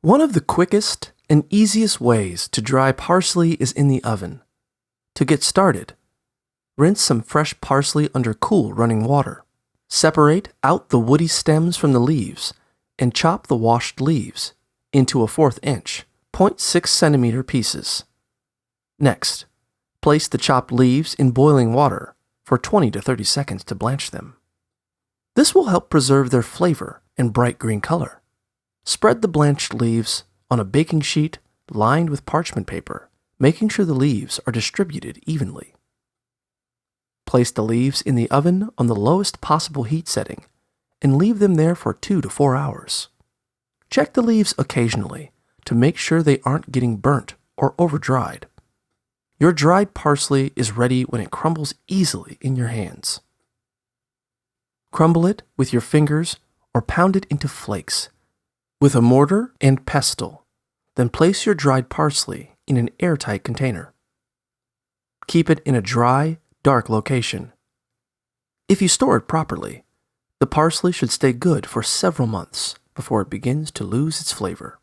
One of the quickest and easiest ways to dry parsley is in the oven. To get started, rinse some fresh parsley under cool running water. Separate out the woody stems from the leaves and chop the washed leaves into a 1/4 inch, 0.6 centimeter pieces. Next, place the chopped leaves in boiling water for 20 to 30 seconds to blanch them. This will help preserve their flavor and bright green color. Spread the blanched leaves on a baking sheet lined with parchment paper, making sure the leaves are distributed evenly. Place the leaves in the oven on the lowest possible heat setting and leave them there for 2 to 4 hours. Check the leaves occasionally to make sure they aren't getting burnt or over-dried. Your dried parsley is ready when it crumbles easily in your hands. Crumble it with your fingers or pound it into flakes with a mortar and pestle. Then place your dried parsley in an airtight container. Keep it in a dry, dark location. If you store it properly, the parsley should stay good for several months before it begins to lose its flavor.